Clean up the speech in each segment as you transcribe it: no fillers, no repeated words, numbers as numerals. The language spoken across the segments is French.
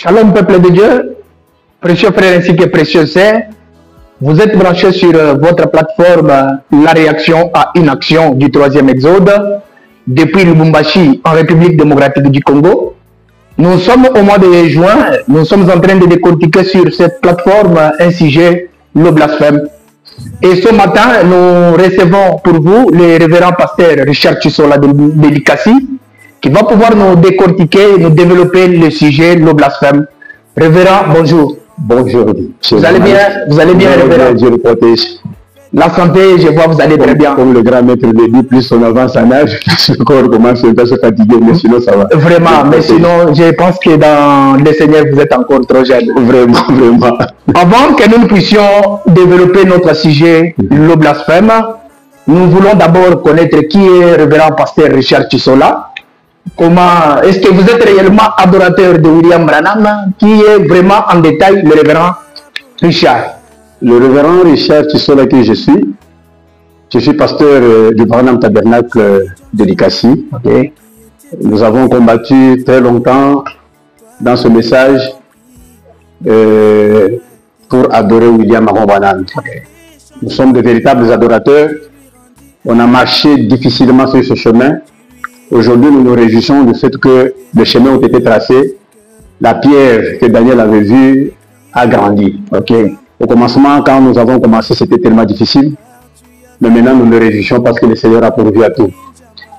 Shalom peuple de Dieu, précieux frères ainsi que précieux sœurs, vous êtes branchés sur votre plateforme La Réaction à une action du 3e Exode depuis Lubumbashi en République démocratique du Congo. Nous sommes au mois de juin, nous sommes en train de décortiquer sur cette plateforme un sujet, le blasphème. Et ce matin, nous recevons pour vous le révérend pasteur Richard Chisola de l'ICACI, qui va pouvoir nous décortiquer, nous développer le sujet, le blasphème. Révérend, bonjour. Bonjour. Vous allez bien, révérend? Dieu le protège. La santé, je vois, vous allez très bien. Comme le grand maître le dit, plus on avance en âge, plus le corps commence à se fatiguer, mais sinon ça va. Vraiment, mais sinon, je pense que dans le Seigneur, vous êtes encore trop jeune. Vraiment, vraiment. Avant que nous puissions développer notre sujet, le blasphème, nous voulons d'abord connaître qui est révérend pasteur Richard Chisola. Comment est-ce que vous êtes réellement adorateur de William Branham? Qui est vraiment en détail le révérend Richard? Le révérend Richard Chisola que je suis pasteur du Branham Tabernacle de l'ICACI. Okay. Nous avons combattu très longtemps dans ce message pour adorer William Branham. Okay. Nous sommes de véritables adorateurs. On a marché difficilement sur ce chemin. Aujourd'hui, nous nous réjouissons du fait que les chemins ont été tracés. La pierre que Daniel avait vue a grandi. Okay. Au commencement, quand nous avons commencé, c'était tellement difficile. Mais maintenant, nous nous réjouissons parce que le Seigneur a pourvu à tout.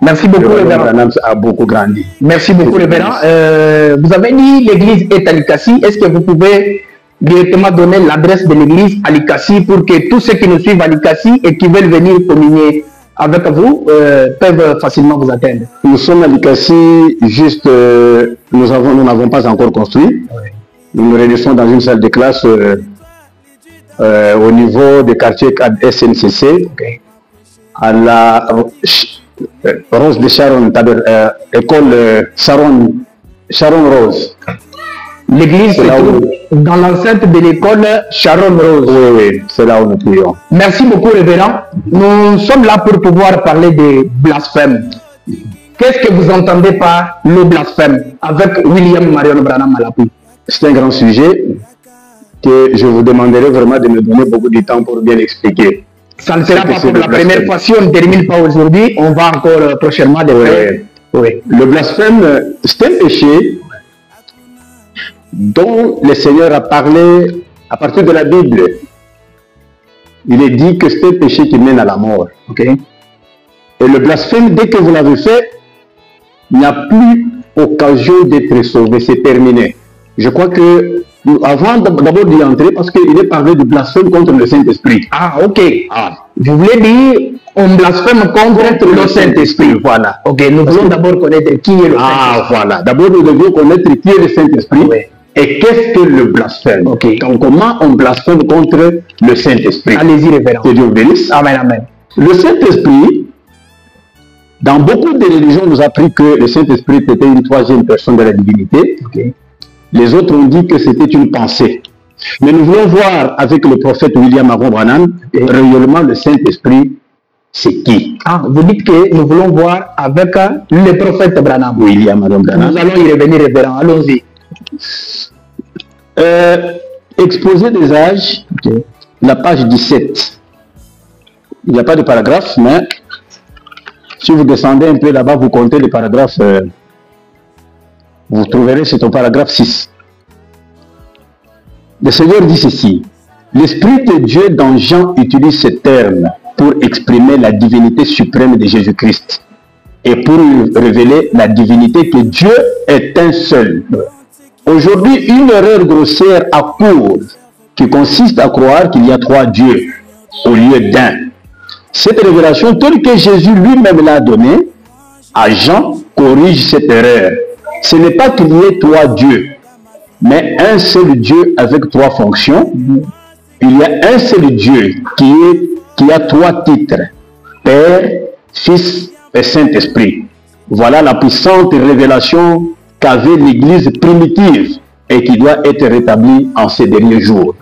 Merci beaucoup, révérend. Branham a beaucoup grandi. Merci beaucoup, révérend. Vous avez dit l'église est à l'ICACI. Est-ce que vous pouvez directement donner l'adresse de l'église à l'ICACI pour que tous ceux qui nous suivent à l'ICACI et qui veulent venir communier avec vous peuvent facilement vous atteindre? Nous sommes à l'ICACI, juste, nous n'avons pas encore construit. Oui. Nous nous réunissons dans une salle de classe au niveau des quartiers SNCC, okay. À la Rose de Sharon, école Sharon Rose. L'église se trouve dans l'enceinte de l'école Sharon Rose. Oui, oui, c'est là où nous prions. Merci beaucoup, révérend. Nous sommes là pour pouvoir parler de blasphème. Qu'est-ce que vous entendez par le blasphème avec William Marion Branham à l'appui? C'est un grand sujet que je vous demanderai vraiment de me donner beaucoup de temps pour bien expliquer. Ça ne sera pas pour la première fois. Si on ne termine pas aujourd'hui, on va encore prochainement développer. Oui. Le blasphème, c'est un péché dont le Seigneur a parlé à partir de la Bible. Il est dit que c'est un péché qui mène à la mort. Okay. Et le blasphème, dès que vous l'avez fait, il n'y a plus occasion d'être sauvé, c'est terminé. Je crois que, avant d'abord d'y entrer, parce qu'il est parlé du blasphème contre le Saint-Esprit. Ah, ok. Vous voulez dire, on blasphème contre le Saint-Esprit. Voilà. Ok, nous voulons d'abord connaître qui est le Saint-Esprit. Ah, voilà. D'abord, nous devons connaître qui est le Saint-Esprit. Oui. Et qu'est-ce que le blasphème? Okay. Comment on blasphème contre le Saint-Esprit? Allez-y, révérend. Que Dieu vous bénisse. Amen, amen. Le Saint-Esprit, dans beaucoup de religions, on nous a appris que le Saint-Esprit était une troisième personne de la divinité. Okay. Les autres ont dit que c'était une pensée. Mais nous voulons voir avec le prophète William Marion Branham, réellement le Saint-Esprit, c'est qui? Ah, vous dites que nous voulons voir avec le prophète Branham. William Marion Branham. Nous allons y revenir, révérend. Allons-y. Exposé des âges, okay. La page 17. Il n'y a pas de paragraphe, mais si vous descendez un peu là-bas, vous comptez les paragraphes, vous trouverez c'est au paragraphe 6. Le Seigneur dit ceci: l'Esprit de Dieu dans Jean utilise ce terme pour exprimer la divinité suprême de Jésus-Christ et pour révéler la divinité que Dieu est un seul. Aujourd'hui, une erreur grossière accourt qui consiste à croire qu'il y a trois dieux au lieu d'un. Cette révélation, telle que Jésus lui-même l'a donnée à Jean, corrige cette erreur. Ce n'est pas qu'il y ait trois dieux, mais un seul Dieu avec trois fonctions. Il y a un seul Dieu qui a trois titres: Père, Fils et Saint-Esprit. Voilà la puissante révélation qu'avait l'Église primitive et qui doit être rétablie en ces derniers jours.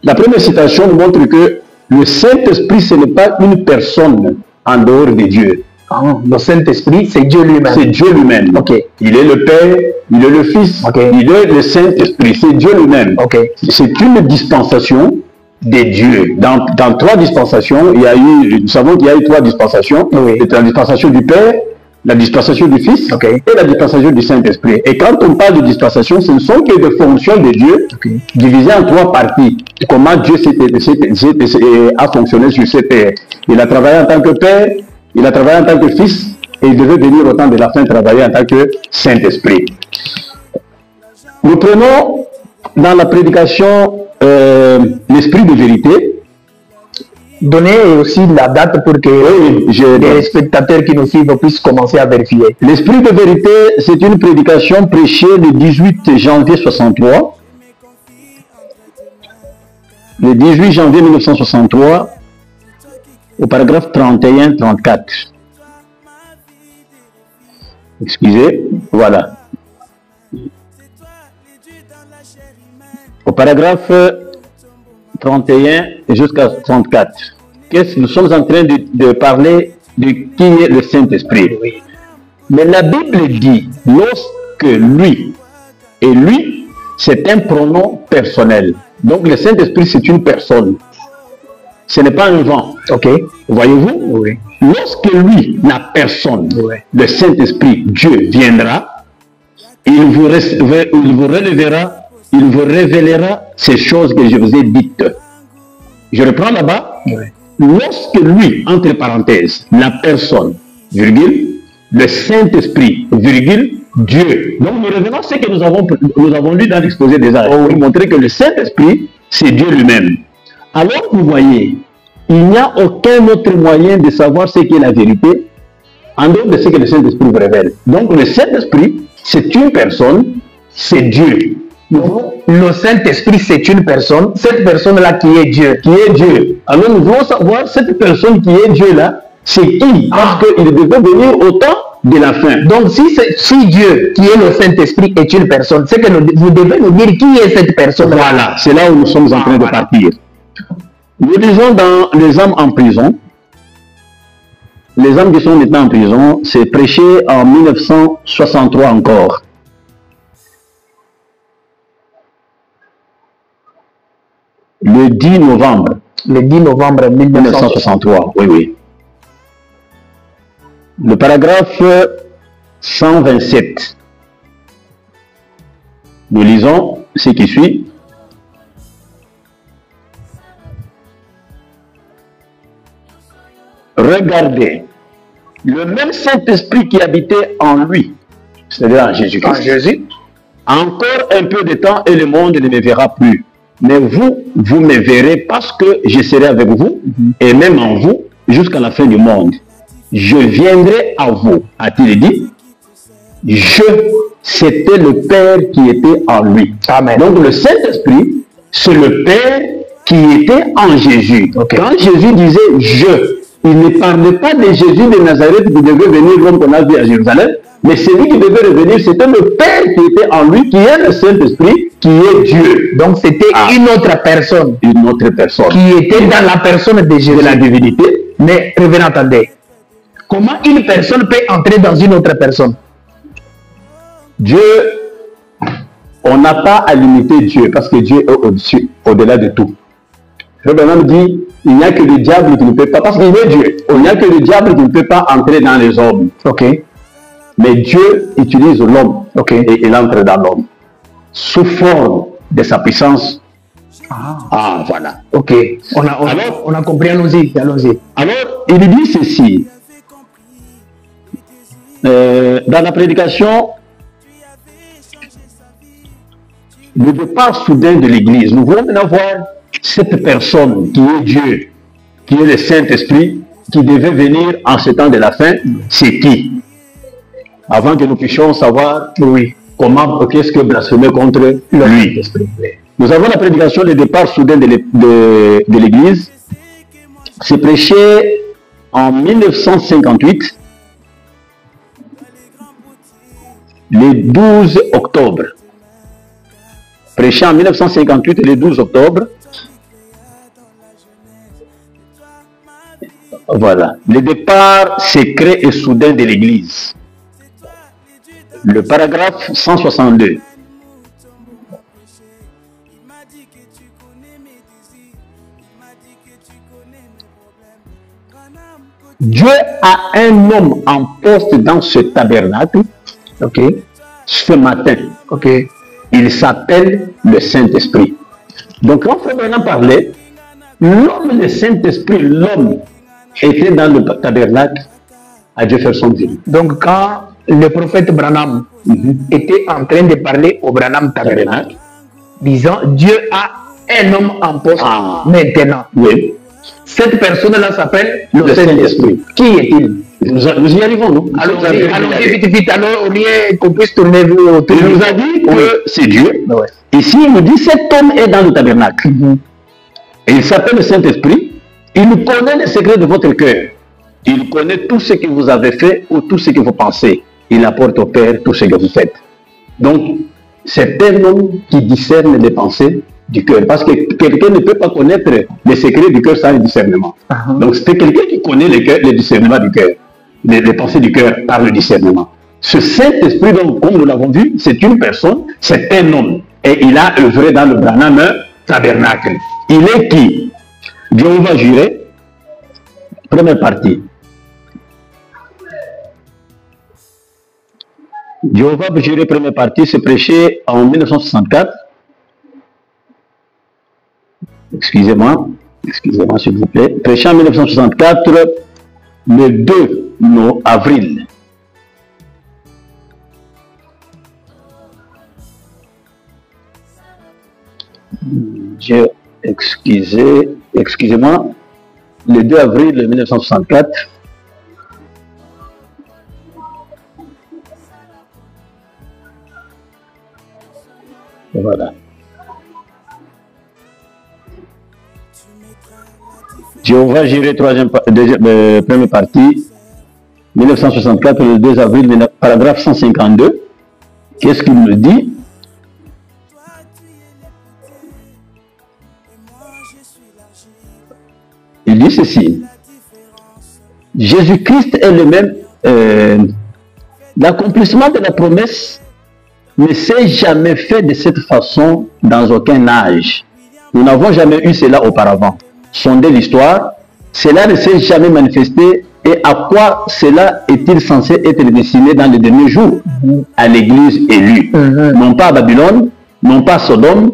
La première citation nous montre que le Saint-Esprit, ce n'est pas une personne en dehors de Dieu. Le Saint-Esprit, c'est Dieu lui-même. C'est Dieu lui-même. Okay. Il est le Père, il est le Fils, il est le Saint-Esprit. C'est Dieu lui-même. C'est une dispensation des dieux. Dans trois dispensations, nous savons qu'il y a eu trois dispensations. C'est la dispensation du Père, la dispensation du Fils et la dispensation du Saint-Esprit. Et quand on parle de dispensation, ce ne sont que des fonctions de Dieu divisées en trois parties. Comment Dieu a fonctionné sur cette terre. Il a travaillé en tant que Père, il a travaillé en tant que Fils, et il devait venir au temps de la fin travailler en tant que Saint-Esprit. Nous prenons dans la prédication l'esprit de vérité. Donnez aussi la date pour que les spectateurs qui nous suivent puissent commencer à vérifier. L'esprit de vérité, c'est une prédication prêchée le 18 janvier 63. Le 18 janvier 1963, au paragraphe 31-34. Excusez, voilà. Au paragraphe 31 jusqu'à 34. Nous sommes en train de parler de qui est le Saint-Esprit. Mais la Bible dit, lorsque lui, et lui, c'est un pronom personnel. Donc le Saint-Esprit, c'est une personne. Ce n'est pas un vent. Voyez-vous? Lorsque lui, la personne, le Saint-Esprit, Dieu, viendra, il vous relèvera, il vous révélera ces choses que je vous ai dites. Je reprends là-bas. Lorsque lui, entre parenthèses, la personne, virgule, le Saint-Esprit, virgule, Dieu. Donc nous revenons à ce que nous avons lu dans l'exposé des Actes pour montrer que le Saint-Esprit, c'est Dieu lui-même. Alors vous voyez, il n'y a aucun autre moyen de savoir ce qu'est la vérité en dehors de ce que le Saint-Esprit vous révèle. Donc le Saint-Esprit, c'est une personne, c'est Dieu. Le Saint-Esprit, c'est une personne. Cette personne-là qui est Dieu. Qui est Dieu. Alors nous voulons savoir cette personne qui est Dieu-là, c'est qui? Parce qu'il devait venir au temps de la fin. Donc si Dieu, qui est le Saint-Esprit, est une personne, c'est que vous devez nous dire qui est cette personne. Voilà, c'est là où nous sommes en train de partir. Nous disons dans les âmes en prison, les âmes qui sont maintenant en prison, c'est prêché en 1963 encore. Le 10 novembre. Le 10 novembre 1963. Oui. Le paragraphe 127. Nous lisons ce qui suit. Regardez, le même Saint-Esprit qui habitait en lui, c'est-à-dire en Jésus-Christ, encore un peu de temps et le monde ne me verra plus. Mais vous me verrez parce que je serai avec vous et même en vous jusqu'à la fin du monde. Je viendrai à vous, a-t-il dit. C'était le Père qui était en lui. Amen. Donc le Saint-Esprit, c'est le Père qui était en Jésus. Quand Jésus disait il ne parlait pas de Jésus de Nazareth qui devait venir comme on a vu à Jérusalem, mais celui qui devait revenir, c'était le Père qui était en lui, qui est le Saint-Esprit, qui est Dieu. Donc c'était une autre personne. Une autre personne. Qui était dans la personne de Jésus. De la divinité. Mais revenez, attendez. Comment une personne peut entrer dans une autre personne? Dieu, on n'a pas à limiter Dieu, parce que Dieu est au-dessus, au-delà de tout. Abraham dit, il n'y a que le diable qui ne peut pas, parce qu'il est Dieu, il n'y a que le diable qui ne peut pas entrer dans les hommes. Mais Dieu utilise l'homme et il entre dans l'homme sous forme de sa puissance. Voilà. On a compris, allons-y. Alors, il dit ceci. Dans la prédication, le départ soudain de l'Église, nous voulons maintenant voir cette personne qui est Dieu, qui est le Saint-Esprit, qui devait venir en ce temps de la fin, c'est qui? Avant que nous puissions savoir comment, qu'est-ce que blasphémer contre lui. Nous avons la prédication de départ soudain de l'Église. C'est prêché en 1958, le 12 octobre. Prêché en 1958, le 12 octobre. Voilà. Le départ secret et soudain de l'Église. Le paragraphe 162. Dieu a un homme en poste dans ce tabernacle. Ok. Ce matin. Ok. Il s'appelle le Saint-Esprit. Donc quand Frère Branham parlait, l'homme, le Saint-Esprit, l'homme était dans le tabernacle à Jeffersonville. Donc quand le prophète Branham était en train de parler au Branham Tabernacle, disant Dieu a un homme en poste maintenant. Oui. Cette personne-là s'appelle le Saint-Esprit. Qui est-il? Nous y arrivons, non? Allons-y, vite, alors au lieu qu'on puisse tourner autour. Il nous a dit que c'est Dieu. Ouais. Ici, il nous dit cet homme est dans le tabernacle. Et il s'appelle le Saint-Esprit. Il connaît les secrets de votre cœur. Il connaît tout ce que vous avez fait ou tout ce que vous pensez. Il apporte au Père tout ce que vous faites. Donc, c'est un homme qui discerne les pensées du cœur. Parce que quelqu'un ne peut pas connaître les secrets du cœur sans le discernement. Donc, c'est quelqu'un qui connaît le discernement du cœur. Les pensées du cœur par le discernement. Ce Saint-Esprit, donc, comme nous l'avons vu, c'est une personne, c'est un homme. Et il a œuvré dans le Branham Tabernacle. Il est qui? Jéhovah Jireh, première partie. Jéhovah Jireh, première partie, c'est prêché en 1964. Excusez-moi s'il vous plaît. Prêché en 1964, le 2 avril. Excusez-moi, le 2 avril 1964. Voilà. Jéhovah Jireh, première partie, 1964, le 2 avril, paragraphe 152. Qu'est-ce qu'il nous dit? Il dit ceci. Jésus-Christ est le même. L'accomplissement de la promesse ne s'est jamais fait de cette façon dans aucun âge. Nous n'avons jamais eu cela auparavant. Sondez l'histoire, cela ne s'est jamais manifesté. Et à quoi cela est-il censé être destiné dans les derniers jours? À l'église élue. Non pas à Babylone, non pas à Sodome.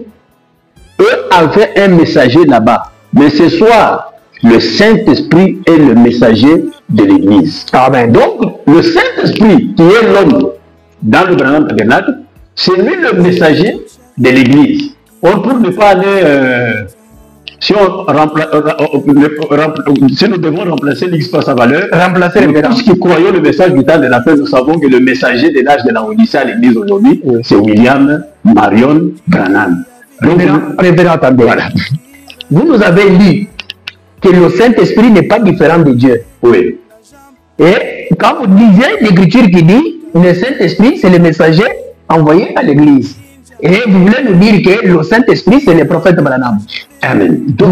Eux avaient un messager là-bas. Mais ce soir, le Saint-Esprit est le messager de l'église. Amen. Donc, le Saint-Esprit, qui est l'homme dans le Branham Tabernacle, c'est lui le messager de l'église. On pour ne pas aller... Si nous devons remplacer l'X par sa valeur, tous qui croyons le message du temps de la paix, nous savons que le messager de l'âge de la Odyssée à l'église aujourd'hui, c'est William Marion Branham. Révérend, attendez. Voilà. Vous nous avez lu que le Saint-Esprit n'est pas différent de Dieu. Oui. Et quand vous lisez l'écriture qui dit, le Saint-Esprit, c'est le messager envoyé à l'église. Et vous voulez nous dire que le Saint-Esprit, c'est le prophète Branham. Amen. Vous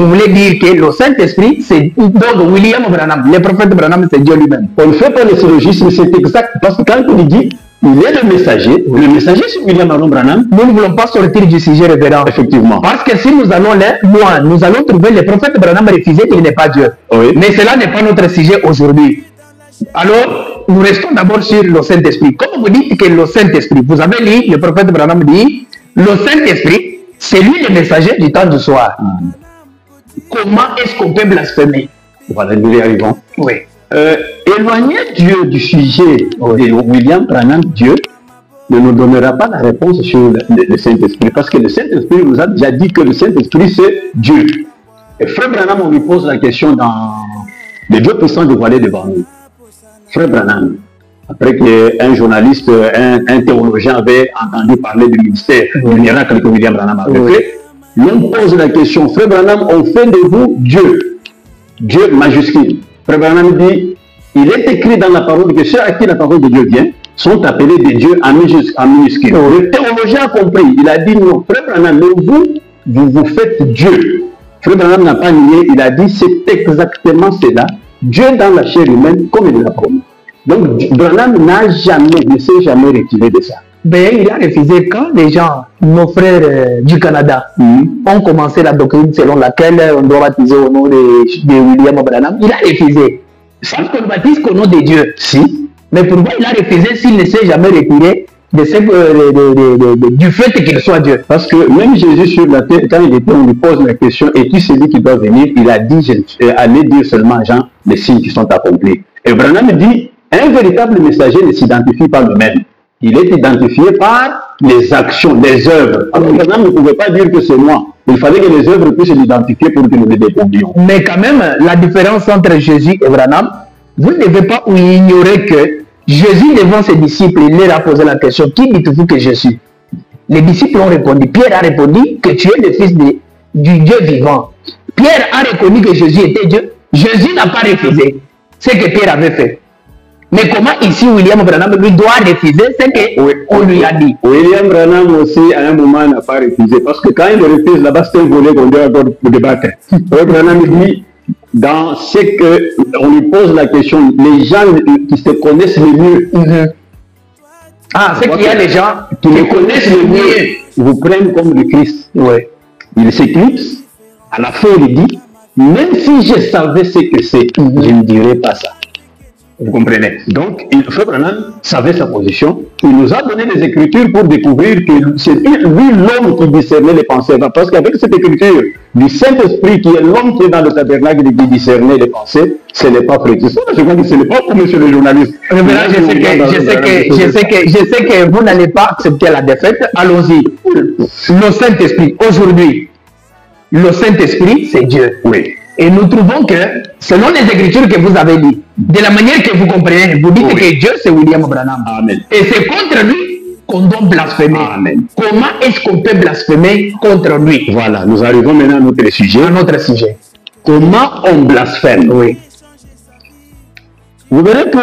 voulez dire que le Saint-Esprit, c'est donc William Branham. Le prophète Branham, c'est Dieu lui-même. On ne fait pas le syllogisme, c'est exact. Parce que quand on dit, il est le messager c'est William Marion Branham. Nous ne voulons pas sortir du sujet révérend. Effectivement. Parce que si nous allons loin, nous allons trouver le prophète Branham refusé qu'il n'est pas Dieu. Oui. Mais cela n'est pas notre sujet aujourd'hui. Alors, nous restons d'abord sur le Saint-Esprit. Comme vous dites que le Saint-Esprit, vous avez lu, le prophète Branham dit, le Saint-Esprit, c'est lui le messager du temps du soir. Comment est-ce qu'on peut blasphémer? Voilà, nous y arrivons. Oui. Éloigner Dieu du sujet de William Branham, Dieu ne nous donnera pas la réponse sur le Saint-Esprit. Parce que le Saint-Esprit nous a déjà dit que le Saint-Esprit, c'est Dieu. Et Frère Branham, on lui pose la question dans les Dieux puissants dévoilés devant nous. Frère Branham, après qu'un journaliste, un théologien avait entendu parler du ministère du miracle que William Branham avait fait, l'on pose la question, Frère Branham, on fait de vous Dieu, Dieu majuscule. Frère Branham dit, il est écrit dans la parole que ceux à qui la parole de Dieu vient sont appelés des dieux en minuscule. Le théologien a compris, il a dit non, Frère Branham, mais vous faites Dieu. Frère Branham n'a pas nié, il a dit c'est exactement cela. Dieu dans la chair humaine, comme il l'a promis. Donc Branham ne s'est jamais retiré de ça. Mais il a refusé quand les gens, nos frères du Canada, ont commencé la doctrine selon laquelle on doit baptiser au nom de William Branham. Il a refusé. Parce qu'on baptise qu'au nom de Dieu. Si. Mais pourquoi il a refusé s'il ne s'est jamais retiré du fait qu'il soit Dieu? Parce que même Jésus sur la terre, quand il était, on lui pose la question, et qui c'est lui qui doit venir? Il a dit, allez dire seulement à Jean les signes qui sont accomplis. Et Branham dit, un véritable messager ne s'identifie pas lui-même. Il est identifié par les actions, les œuvres. Alors Branham ne pouvait pas dire que c'est moi. Il fallait que les œuvres puissent l'identifier pour que nous les découvrions. Mais quand même, la différence entre Jésus et Branham, vous ne devez pas ignorer que Jésus, devant ses disciples, il leur a posé la question, qui dites-vous que je suis? Les disciples ont répondu, Pierre a répondu que tu es le fils du Dieu vivant. Pierre a reconnu que Jésus était Dieu. Jésus n'a pas refusé ce que Pierre avait fait. Mais comment ici William Branham lui doit refuser ce qu'on lui a dit? William Branham aussi à un moment n'a pas refusé. Parce que quand il refuse là-bas, c'est un volet qu'on doit encore débattre. Branham dit, dans ce qu'on lui pose la question, les gens qui se connaissent le mieux. Ah, c'est qu'il y a des gens qui le connaissent le mieux, vous prennent comme le Christ. Ouais. Il s'éclipse, à la fin il dit, même si je savais ce que c'est, je ne dirais pas ça. Vous comprenez? Donc, Frère Branham savait sa position. Il nous a donné les Écritures pour découvrir que c'est lui l'homme qui discernait les pensées. Parce qu'avec cette Écriture du Saint-Esprit, qui est l'homme qui est dans le tabernacle et qui discernait les pensées, ce n'est pas Frère. Je crois que ce n'est pas pour monsieur le journaliste. Je sais que vous n'allez pas accepter la défaite. Allons-y. Le Saint-Esprit, aujourd'hui, le Saint-Esprit, c'est Dieu. Oui. Et nous trouvons que, selon les Écritures que vous avez lues, de la manière que vous comprenez, vous dites que Dieu, c'est William Branham. Amen. Et c'est contre lui qu'on doit blasphémer. Amen. Comment est-ce qu'on peut blasphémer contre lui? Voilà, nous arrivons maintenant à notre sujet. À notre sujet. Comment on blasphème? Oui. Vous verrez que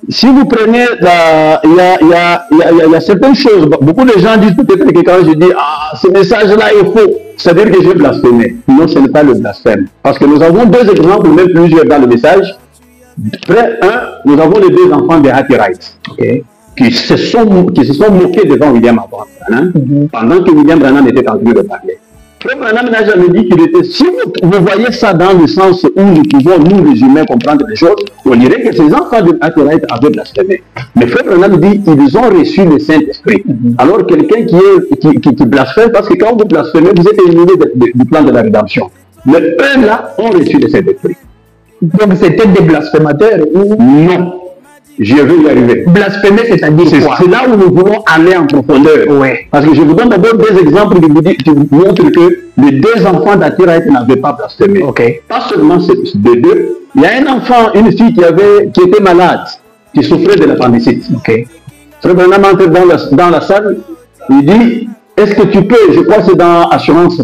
si vous prenez, il y a certaines choses, beaucoup de gens disent peut-être que quand je dis, ah, ce message-là est faux, c'est-à-dire que j'ai blasphémé. Non, ce n'est pas le blasphème. Parce que nous avons deux exemples, même plusieurs dans le message. Près un, nous avons les deux enfants de Hattie Wright, qui se sont moqués devant William Branham, pendant que William Branham était en train de parler. Frère Branham n'a jamais dit qu'il était... Si vous voyez ça dans le sens où nous pouvons, nous les humains, comprendre les choses, on dirait que ces enfants de Hattie Wright avaient blasphémé. Mais Frère Branham dit qu'ils ont reçu le Saint-Esprit. Alors quelqu'un qui blasphème, parce que quand vous blasphémez, vous êtes éliminé du plan de la rédemption. Mais eux là ont reçu le Saint-Esprit. Donc c'était des blasphémateurs ou... Non. Je vais y arriver. Blasphémer, c'est-à-dire quoi? C'est là où nous voulons aller en profondeur. Ouais. Parce que je vous donne d'abord deux exemples qui vous montrent que les deux enfants d'Hattie Wright n'avaient pas blasphémé. Pas seulement de deux. Il y a un enfant, une fille qui était malade, qui souffrait de l'appendicite. Frère Branham entre dans la salle, il dit, est-ce que tu peux, je crois que c'est dans assurance,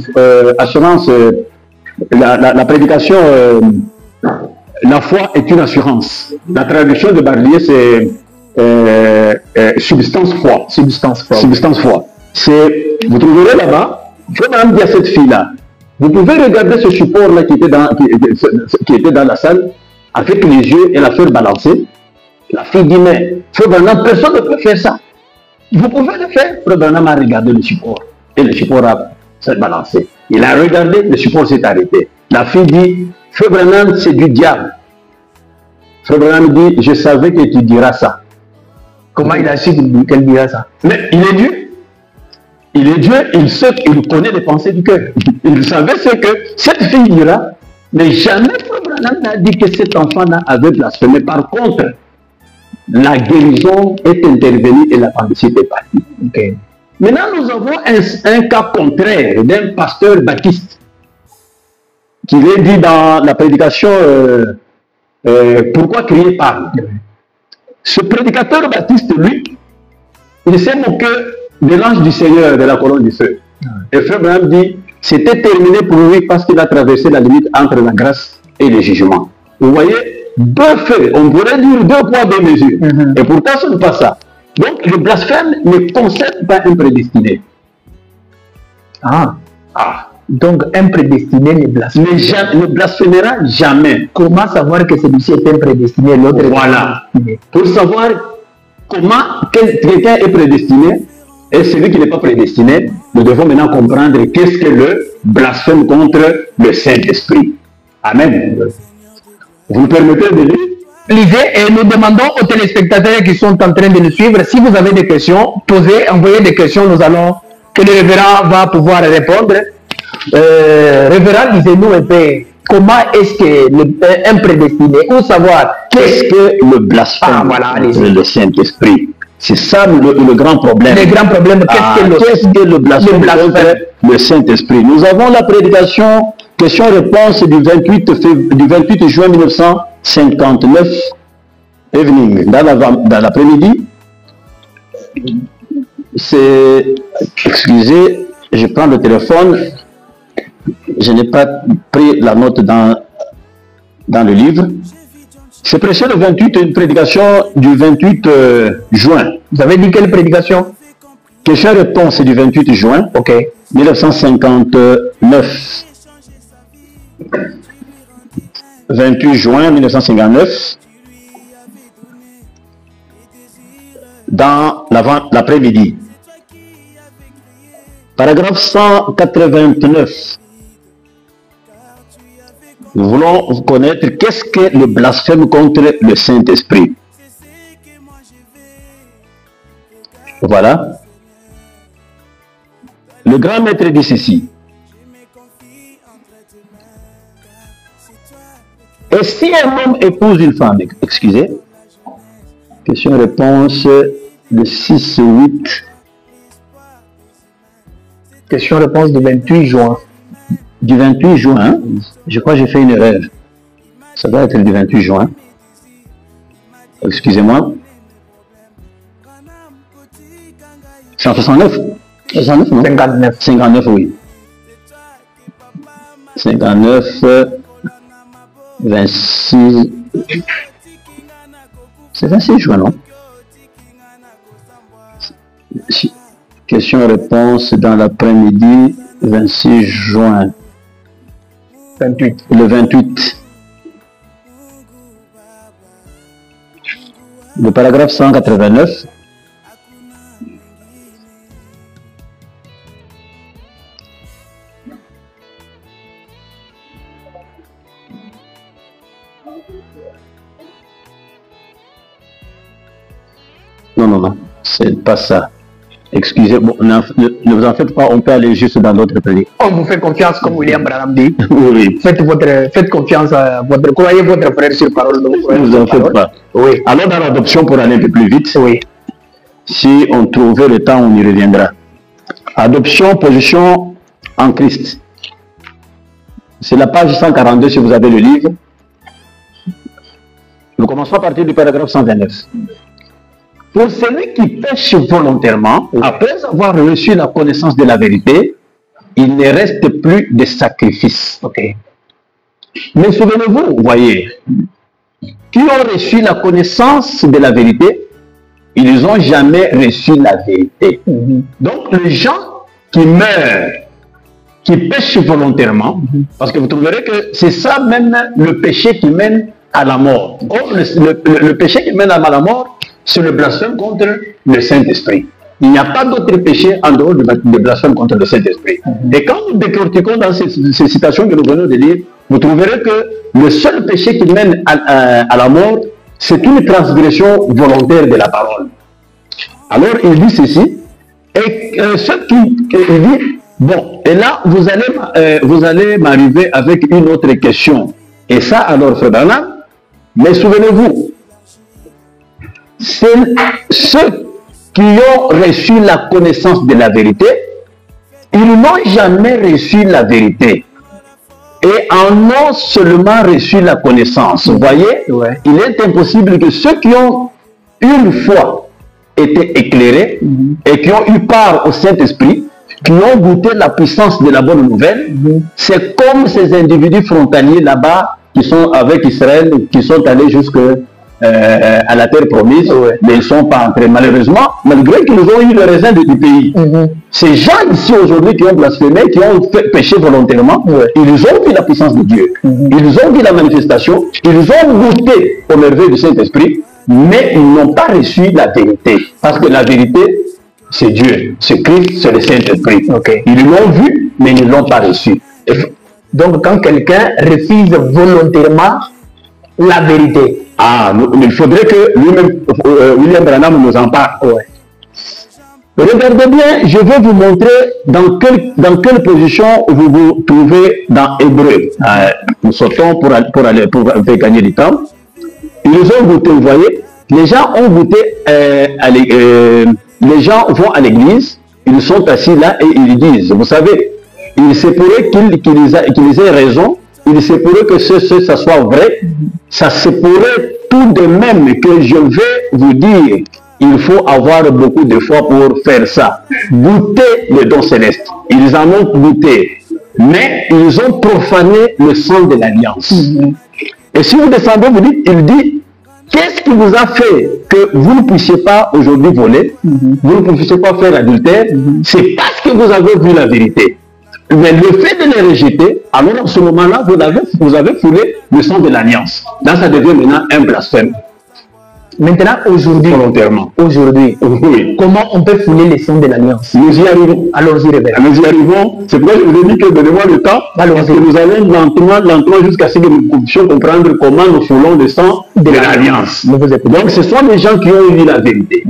la prédication... la foi est une assurance. La traduction de Barlier, c'est substance foi. Substance foi. Vous trouverez là-bas, je vais même dire à cette fille-là, vous pouvez regarder ce support-là qui était dans la salle, avec les yeux et la faire balancer. La fille dit, mais Frère Branham, personne ne peut faire ça. Vous pouvez le faire. Frère Branham a regardé le support. Et le support s'est balancé. Il a regardé, le support s'est arrêté. La fille dit, Frère Branham, c'est du diable. Frère Branham dit, je savais que tu diras ça. Comment il a su qu'elle dira ça? Mais il est Dieu. Il est Dieu, il connaît les pensées du cœur. Il savait ce que cette fille dira, mais jamais Frère Branham n'a dit que cet enfant-là avait blasphémé. Par contre, la guérison est intervenue et l'appendicite est partie. Maintenant, nous avons un cas contraire d'un pasteur baptiste qui est dit dans la prédication pourquoi crier parle. Ce prédicateur baptiste, lui, il s'est moqué de l'ange du Seigneur de la colonne du feu. Et Frère Branham dit, c'était terminé pour lui parce qu'il a traversé la limite entre la grâce et le jugement. Vous voyez, deux faits, on pourrait dire deux poids, deux mesures. Et pourtant, ce n'est pas ça. Donc, le blasphème ne concerne pas un prédestiné. Donc, un prédestiné ne blasphème. Ne blasphémera jamais. Comment savoir que celui-ci est un prédestiné et l'autre est voilà. prédestiné? Pour savoir comment quelqu'un est prédestiné et celui qui n'est pas prédestiné, nous devons maintenant comprendre qu'est-ce que le blasphème contre le Saint-Esprit. Amen. Vous me permettez de lire? Lisez et nous demandons aux téléspectateurs qui sont en train de nous suivre, si vous avez des questions, posez, envoyez des questions, nous allons, que le révérend va pouvoir répondre. Révérend, lisez-nous un peu, comment est-ce que un prédestiné, ou savoir qu'est-ce que le blasphème contre le Saint-Esprit? C'est ça le grand problème. Le grand problème, qu'est-ce que le blasphème contre le Saint-Esprit? Nous avons la prédication, question-réponse du 28 juin 1959, evening, dans l'après-midi. C'est, excusez, je prends le téléphone, je n'ai pas pris la note dans le livre. C'est prêché le 28, une prédication du 28 juin. Vous avez dit quelle prédication? Question-réponse du 28 juin 1959. 28 juin 1959. Dans l'après-midi. Paragraphe 189. Nous voulons connaître qu'est-ce que le blasphème contre le Saint-Esprit. Voilà. Le grand maître dit ceci. Et si un homme épouse une femme, excusez, question-réponse de 6-8. Question-réponse du 28 juin. Du 28 juin, hein? Je crois que j'ai fait une erreur. Ça doit être du 28 juin. Excusez-moi. 169? 69, non? 59. 59, oui. 59, 26... C'est 26 juin, non? Question-réponse dans l'après-midi, 26 juin. 28. Le 28. Le paragraphe 189. Non, c'est pas ça. Excusez, bon, ne vous en faites pas, on peut aller juste dans l'autre pays. On vous fait confiance, comme William Branham dit. Oui. Faites confiance à votre... Croyez votre frère sur parole. Ne vous en faites pas. Oui. Alors, dans l'adoption, pour aller un peu plus vite, oui. Si on trouvait le temps, on y reviendra. Adoption, position en Christ. C'est la page 142 si vous avez le livre. Nous commençons à partir du paragraphe 129. Pour celui qui pêche volontairement, après avoir reçu la connaissance de la vérité, il ne reste plus de sacrifice. Okay. Mais souvenez-vous, voyez, qui ont reçu la connaissance de la vérité, ils n'ont jamais reçu la vérité. Donc les gens qui meurent, qui pêchent volontairement, parce que vous trouverez que c'est ça même le péché qui mène à la mort. Or, le péché qui mène à la mort, c'est le blasphème contre le Saint-Esprit. Il n'y a pas d'autre péché en dehors de blasphème contre le Saint-Esprit. Et quand nous décortiquons dans ces citations que nous venons de lire, vous trouverez que le seul péché qui mène à la mort, c'est une transgression volontaire de la parole. Alors, il dit ceci, et ce qui dit, bon, et là, vous allez m'arriver avec une autre question. Et ça, alors, Frère Branham, mais souvenez-vous, c'est ceux qui ont reçu la connaissance de la vérité, ils n'ont jamais reçu la vérité. Et en ont seulement reçu la connaissance. Vous voyez, il est impossible que ceux qui ont une fois été éclairés et qui ont eu part au Saint-Esprit, qui ont goûté la puissance de la bonne nouvelle, c'est comme ces individus frontaliers là-bas qui sont avec Israël, qui sont allés jusqu'à à la terre promise, mais ils ne sont pas entrés. Malheureusement, malgré qu'ils ont eu le raisin du pays. Ces gens ici aujourd'hui qui ont blasphémé, qui ont péché volontairement, ils ont vu la puissance de Dieu. Ils ont vu la manifestation, ils ont goûté au merveille du Saint-Esprit, mais ils n'ont pas reçu la vérité. Parce que la vérité, c'est Dieu, c'est Christ, c'est le Saint-Esprit. Ils l'ont vu, mais ils ne l'ont pas reçu. Donc, quand quelqu'un refuse volontairement la vérité, il faudrait que lui-même, William Branham nous en parle. Regardez bien, je vais vous montrer dans quelle position vous vous trouvez dans Hébreu. Nous sautons pour gagner du temps. Ils ont goûté, vous voyez, les gens ont goûté, les gens vont à l'église, ils sont assis là et ils disent, vous savez, il se pourrait qu'ils aient raison, il se pourrait que ça soit vrai, ça se pourrait tout de même que je vais vous dire, il faut avoir beaucoup de foi pour faire ça. Goûter le don céleste. Ils en ont goûté, mais ils ont profané le sang de l'alliance. Et si vous descendez, vous dites, il dit, qu'est-ce qui vous a fait que vous ne puissiez pas aujourd'hui voler, vous ne puissiez pas faire l'adultère? C'est parce que vous avez vu la vérité. Mais le fait de les rejeter, alors en ce moment-là, vous avez foulé le sang de l'alliance. Là, ça devient maintenant un blasphème. Maintenant, aujourd'hui, volontairement. Aujourd'hui, comment on peut fouler les sons de l'alliance? Nous y arrivons. Allons-y, Révérend. Nous y arrivons. C'est pourquoi je vous ai dit que donnez-moi le temps. Parce que nous allons lentement jusqu'à ce que nous puissions comprendre comment nous foulons le sang de l'alliance. Donc, ce sont des gens qui ont eu la vérité,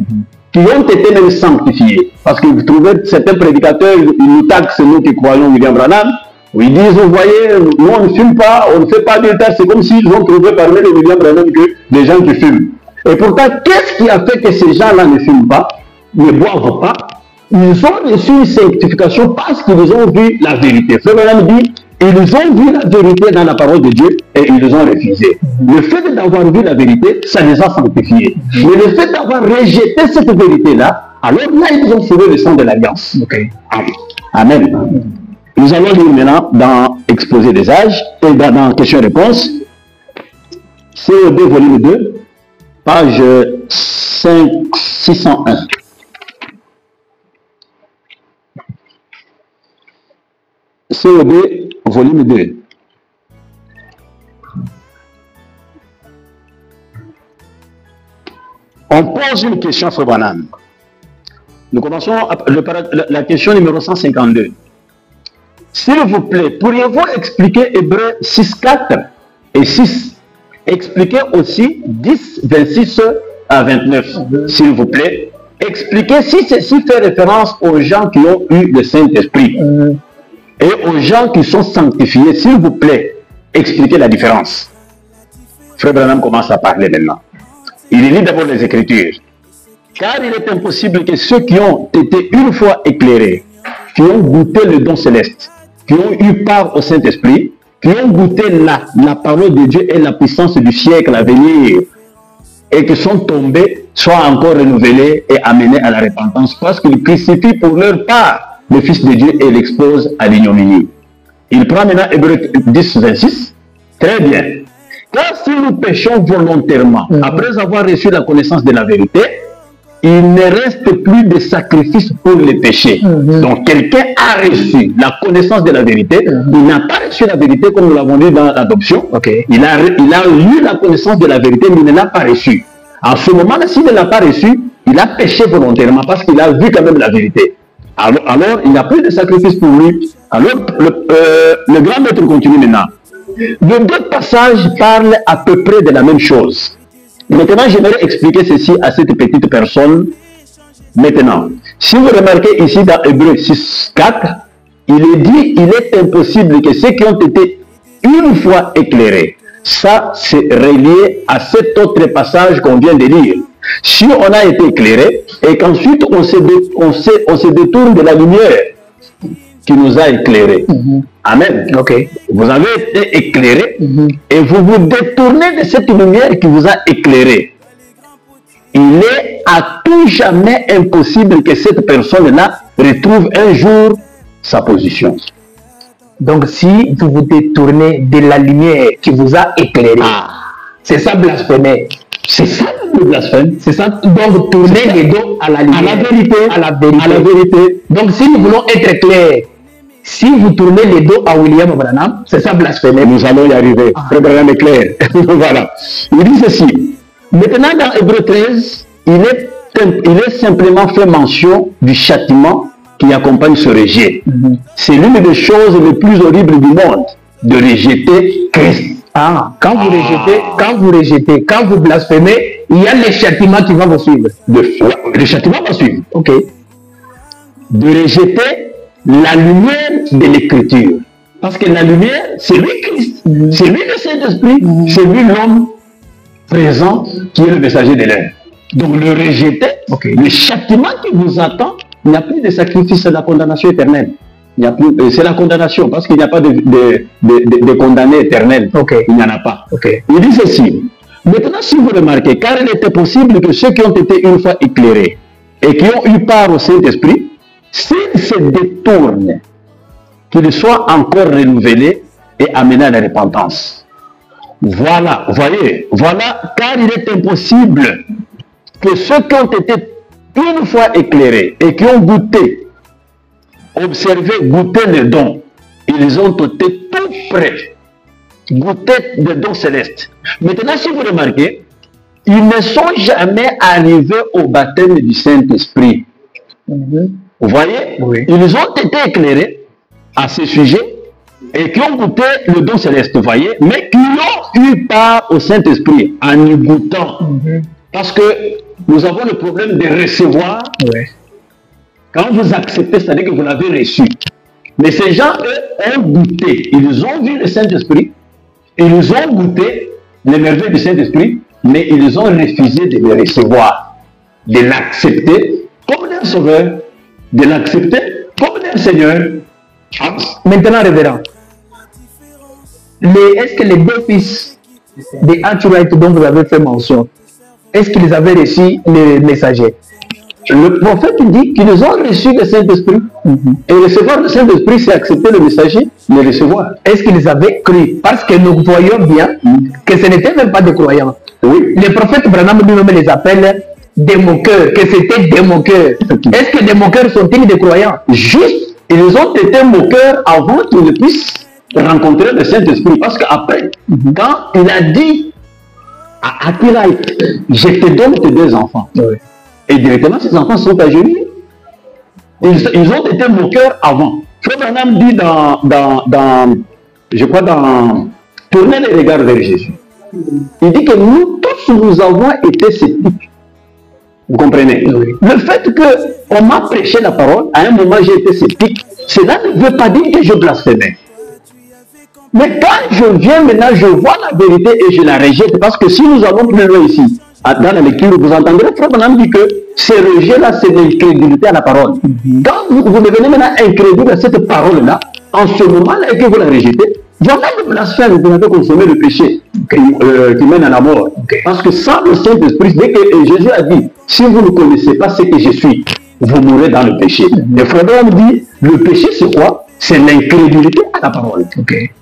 qui ont été même sanctifiés. Parce que vous trouvez certains prédicateurs, ils nous taxent, nous qui croyons William Branham, où ils disent, vous voyez, nous on ne fume pas, on ne fait pas d'adultère. C'est comme s'ils ont trouvé parmi les William Branham que des gens qui fument. Et pourtant, qu'est-ce qui a fait que ces gens-là ne fument pas, ne boivent pas? Ils ont reçu une sanctification parce qu'ils ont vu la vérité. Frère Branham dit, ils ont vu la vérité dans la parole de Dieu et ils ont refusé. Le fait d'avoir vu la vérité, ça les a sanctifiés. Mais le fait d'avoir rejeté cette vérité-là, alors là, ils ont foulé le sang de l'alliance. Amen. Nous allons lire maintenant dans Exposé des âges et dans Question-réponse. CO2 volume 2. Page 601. CO2, volume 2. On pose une question sur Branham. Nous commençons la question numéro 152. S'il vous plaît, pourriez-vous expliquer Hébreux 6.4 et 6? Expliquez aussi 10, 26 à 29, s'il vous plaît. Expliquez si ceci fait référence aux gens qui ont eu le Saint-Esprit et aux gens qui sont sanctifiés, s'il vous plaît. Expliquez la différence. Frère Branham commence à parler maintenant. Il lit d'abord les Écritures. Car il est impossible que ceux qui ont été une fois éclairés, qui ont goûté le don céleste, qui ont eu part au Saint-Esprit, qui ont goûté la parole de Dieu et la puissance du siècle à venir, et qui sont tombés, soient encore renouvelés et amenés à la repentance, parce qu'ils crucifient pour leur part le Fils de Dieu et l'exposent à l'ignominie. Il prend maintenant Hébreux 10, 26. Très bien. Car si nous péchons volontairement, après avoir reçu la connaissance de la vérité, il ne reste plus de sacrifice pour les péchés. Donc, quelqu'un a reçu la connaissance de la vérité. Il n'a pas reçu la vérité comme nous l'avons dit dans l'adoption. Il a eu la connaissance de la vérité, mais il ne l'a pas reçu. En ce moment-là, s'il ne l'a pas reçu, il a péché volontairement parce qu'il a vu quand même la vérité. Alors il n'y a plus de sacrifice pour lui. Alors, le grand maître continue maintenant. Les deux passages parlent à peu près de la même chose. Maintenant, j'aimerais expliquer ceci à cette petite personne. Maintenant, si vous remarquez ici dans Hébreux 6.4, il est dit, il est impossible que ceux qui ont été une fois éclairés, ça c'est relié à cet autre passage qu'on vient de lire. Si on a été éclairé et qu'ensuite on se détourne de la lumière qui nous a éclairés. Amen. Vous avez été éclairé et vous vous détournez de cette lumière qui vous a éclairé. Il est à tout jamais impossible que cette personne-là retrouve un jour sa position. Donc si vous vous détournez de la lumière qui vous a éclairé, c'est ça blasphémer. C'est ça le blasphème. C'est ça. Donc, tourner les dos à la lumière. À la vérité. À la vérité. À la vérité. Donc, si nous voulons être clairs, si vous tournez les dos à William Branham, c'est ça blasphémer. Nous allons y arriver. Frère Branham est clair. Voilà. Il dit ceci. Maintenant, dans Hébreux 13, il est simplement fait mention du châtiment qui accompagne ce rejet. C'est l'une des choses les plus horribles du monde, de rejeter Christ. Quand vous rejetez, quand vous blasphémez, il y a le châtiment qui va vous suivre. Le châtiment va suivre. Ok. De rejeter la lumière de l'écriture. Parce que la lumière, c'est lui Christ. C'est lui le Saint-Esprit. C'est lui l'homme présent qui est le messager de l'air. Donc le rejeter, le châtiment qui vous attend, il n'y a plus de sacrifice, c'est la condamnation éternelle. C'est la condamnation, parce qu'il n'y a pas de condamné éternel. Il n'y en a pas. Il dit ceci. Maintenant, si vous remarquez, car il était possible que ceux qui ont été une fois éclairés et qui ont eu part au Saint-Esprit, s'ils se détournent, qu'ils soient encore renouvelés et amenés à la repentance. Voilà, voyez, voilà, car il est impossible que ceux qui ont été une fois éclairés et qui ont goûté, observé, goûté les dons, ils ont été tout prêts, goûté des dons célestes. Maintenant, si vous remarquez, ils ne sont jamais arrivés au baptême du Saint-Esprit. Vous voyez, ils ont été éclairés à ce sujet et qui ont goûté le don céleste, vous voyez, mais qui ont eu part au Saint-Esprit en y goûtant. Parce que nous avons le problème de recevoir. Quand vous acceptez, c'est-à-dire que vous l'avez reçu. Mais ces gens, eux, ont goûté. Ils ont vu le Saint-Esprit, ils ont goûté les merveilles du Saint-Esprit, mais ils ont refusé de le recevoir, de l'accepter comme leur sauveur, de l'accepter comme leur Seigneur. Maintenant, révérend, est-ce que les deux fils de Arthurite dont vous avez fait mention, est-ce qu'ils avaient reçu le messager? Le prophète dit qu'ils ont reçu le Saint-Esprit. Et recevoir le Saint-Esprit, c'est accepter le messager, le recevoir. Est-ce qu'ils avaient cru? Parce que nous voyons bien que ce n'était même pas des croyants. Le prophète Branham lui-même les appelle des moqueurs, que c'était des moqueurs. Est-ce que des moqueurs sont-ils des croyants? Juste, ils ont été moqueurs avant qu'ils ne puissent rencontrer le Saint-Esprit. Parce qu'après, quand il a dit à Arthurite, je te donne tes deux enfants. Et directement, ces enfants sont agenouillés. Ils ont été moqueurs avant. Frère Branham dit je crois dans Tourner les regards vers Jésus. Il dit que nous tous, nous avons été sceptiques. Vous comprenez? Le fait qu'on m'a prêché la parole, à un moment j'ai été sceptique, cela ne veut pas dire que je blasphémais. Mais quand je viens maintenant, je vois la vérité et je la rejette. Parce que si nous allons plus loin ici, dans la lecture, vous entendrez, Frère Branham dit que ce rejet-là, c'est l'incrédulité à la parole. Quand vous devenez maintenant incrédule à cette parole-là, en ce moment-là, et que vous la rejetez, voilà le blasphème, vous avez consommé le péché qui mène à la mort. Parce que sans le Saint-Esprit, dès que Jésus a dit, si vous ne connaissez pas ce que je suis, vous mourrez dans le péché. Et Frère Branham dit, le péché c'est quoi? C'est l'incrédulité à la parole.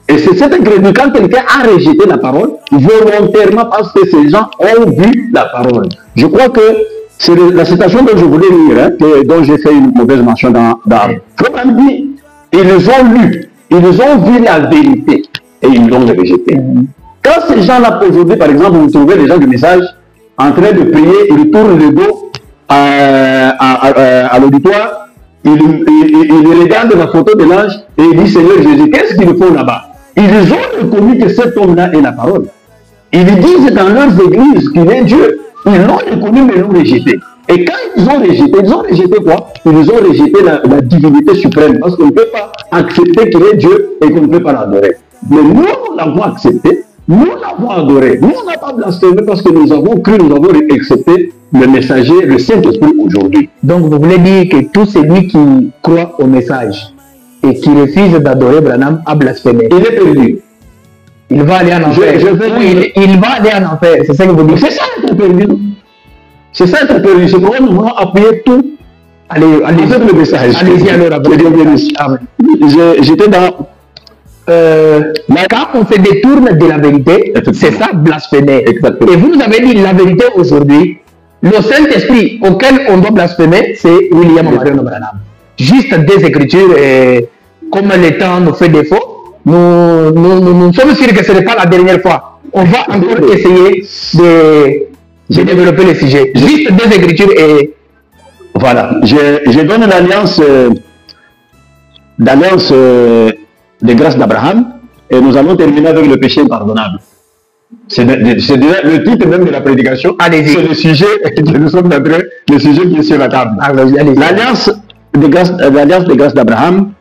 Et c'est cette incrédulité, quand quelqu'un a rejeté la parole, volontairement parce que ces gens ont vu la parole. Je crois que c'est la citation dont je voulais lire, dont j'ai fait une mauvaise mention dans Frère Branham dit, ils ont lu, ils ont vu la vérité et ils l'ont rejetée. Quand ces gens-là, aujourd'hui, par exemple, vous trouvez les gens du message en train de prier, ils tournent le dos à l'auditoire, ils regardent la photo de l'ange et ils disent, Seigneur Jésus, qu'est-ce qu'ils font là-bas? Ils ont reconnu que cet homme-là est la parole. Ils disent dans leurs églises qu'il est Dieu. Ils l'ont reconnu mais l'ont rejeté. Et quand ils ont rejeté quoi? Ils ont rejeté la divinité suprême. Parce qu'on ne peut pas accepter qu'il est Dieu et qu'on ne peut pas l'adorer. Mais nous l'avons accepté, nous l'avons adoré. Nous on n'a pas blasphémé parce que nous avons cru, nous avons accepté le messager, le Saint-Esprit aujourd'hui. Donc vous voulez dire que tout celui qui croit au message et qui refuse d'adorer Branham a blasphémé. Il est perdu. Il va aller en enfer. Il va aller en enfer. C'est ça que vous dites. C'est ça être perdu. C'est ça être perdu. C'est pourquoi nous voulons appuyer tout. Allez, le message. Allez-y alors. J'étais dans quand on se détourne de la vérité, c'est ça blasphémer. Exactement. Et vous nous avez dit la vérité aujourd'hui. Le Saint-Esprit auquel on doit blasphémer, c'est William Marion Branham. Juste des écritures, et comme le temps nous fait défaut, nous sommes sûrs que ce n'est pas la dernière fois. On va encore essayer de développer le sujet. Juste des écritures et... Voilà. Je donne l'alliance de grâce d'Abraham et nous allons terminer avec le péché impardonnable. C'est déjà le titre même de la prédication. Allez-y. C'est le sujet que nous sommes en train, le sujet qui est sur la table. L'alliance de grâce d'Abraham,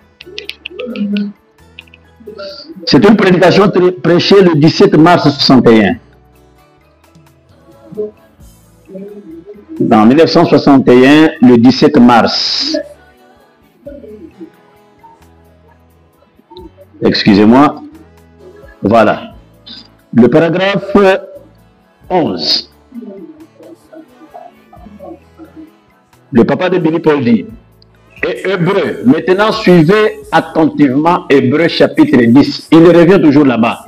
c'est une prédication prêchée le 17 mars 61. En 1961, le 17 mars. Excusez-moi. Voilà. Le paragraphe 11. Le papa de Billy Paul dit, et Hébreu, maintenant suivez attentivement Hébreu chapitre 10. Il revient toujours là-bas.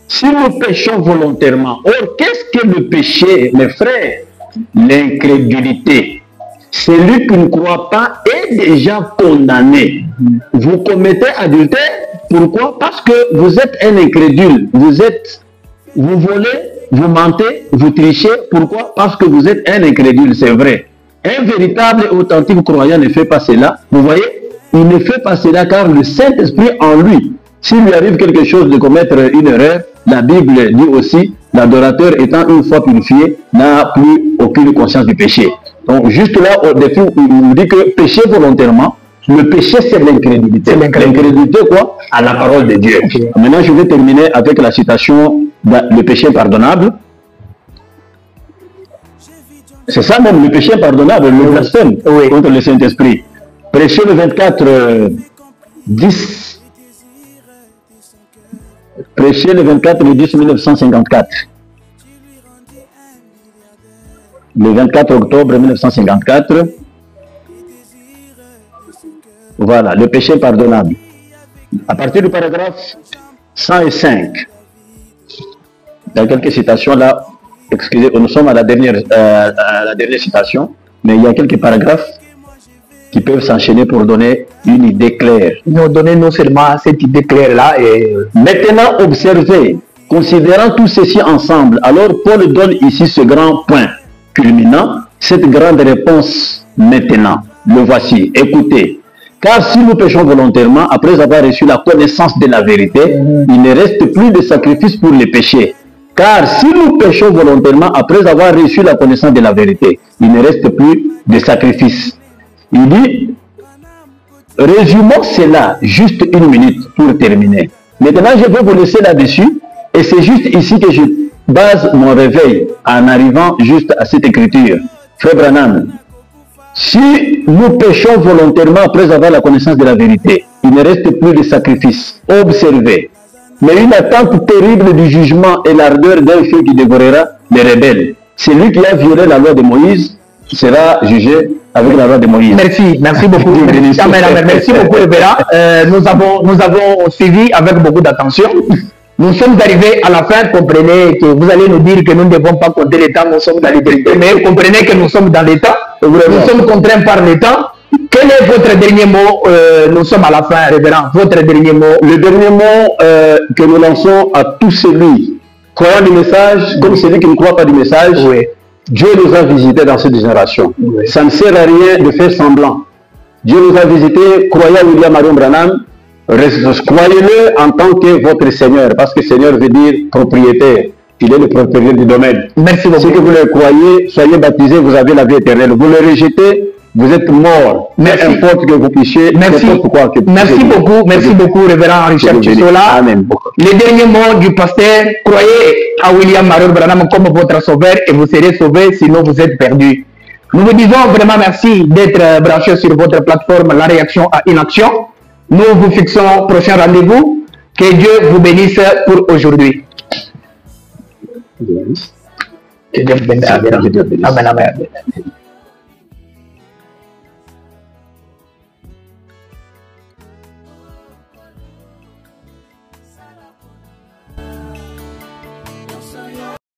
Si nous péchons volontairement, or qu'est-ce que le péché, mes frères? L'incrédulité. Celui qui ne croit pas est déjà condamné. Vous commettez adultère, pourquoi? Parce que vous êtes un incrédule. Vous volez, vous mentez, vous trichez. Pourquoi? Parce que vous êtes un incrédule, c'est vrai. Un véritable et authentique croyant ne fait pas cela. Vous voyez? Il ne fait pas cela car le Saint-Esprit en lui, s'il lui arrive quelque chose de commettre une erreur, la Bible dit aussi, l'adorateur étant une fois purifié, n'a plus aucune conscience du péché. Donc juste là, au défi, il nous dit que pécher volontairement, le péché c'est l'incrédulité. L'incrédulité quoi? À la parole de Dieu. Okay. Maintenant je vais terminer avec la citation, le péché impardonnable. C'est ça même, le péché impardonnable, le blasphème contre le Saint-Esprit. Prêché le 24 10. Prêché le 24 10 1954. Le 24 octobre 1954. Voilà, le péché impardonnable. À partir du paragraphe 105. Dans quelques citations là, excusez, nous sommes à la dernière citation, mais il y a quelques paragraphes qui peuvent s'enchaîner pour donner une idée claire. Nous donner non seulement cette idée claire là et maintenant observez, considérant tout ceci ensemble, alors Paul donne ici ce grand point culminant, cette grande réponse maintenant. Le voici, écoutez. Car si nous péchons volontairement, après avoir reçu la connaissance de la vérité, il ne reste plus de sacrifice pour les péchés. Car si nous péchons volontairement, après avoir reçu la connaissance de la vérité, il ne reste plus de sacrifice. Il dit, résumons cela juste une minute pour terminer. Maintenant, je vais vous laisser là-dessus, et c'est juste ici que je base mon réveil en arrivant juste à cette écriture. Frère Branham, si nous péchons volontairement après avoir la connaissance de la vérité, il ne reste plus de sacrifice. Observez. Mais une attente terrible du jugement et l'ardeur d'un feu qui dévorera les rebelles. Celui qui a violé la loi de Moïse sera jugé avec la loi de Moïse. Merci beaucoup. Merci beaucoup, révérend. Nous avons suivi avec beaucoup d'attention. Nous sommes arrivés à la fin. Comprenez que vous allez nous dire que nous ne devons pas compter le temps. Nous sommes dans les temps. Mais comprenez que nous sommes dans les temps. Nous sommes contraints par le temps. Quel est votre dernier mot? Nous sommes à la fin, révérend. Votre dernier mot? Le dernier mot que nous lançons à tous celui croyant du message, comme celui qui ne croit pas du message, Dieu nous a visités dans cette génération. Ça ne sert à rien de faire semblant. Dieu nous a visités, croyant William Marion Branham, croyez-le en tant que votre Seigneur, parce que Seigneur veut dire propriétaire. Il est le propriétaire du domaine. Merci beaucoup. Si que vous le croyez, soyez baptisés, vous avez la vie éternelle. Vous le rejetez, vous êtes mort. Mais importe que vous puissiez. Merci beaucoup, révérend Richard Chisola. Amen. Les derniers mots du pasteur, croyez à William Marion Branham comme votre sauveur et vous serez sauvés, sinon vous êtes perdus. Nous vous disons vraiment merci d'être branchés sur votre plateforme La Réaction à une Action. Nous vous fixons prochain rendez-vous. Que Dieu vous bénisse pour aujourd'hui. Que Dieu vous bénisse. Amen.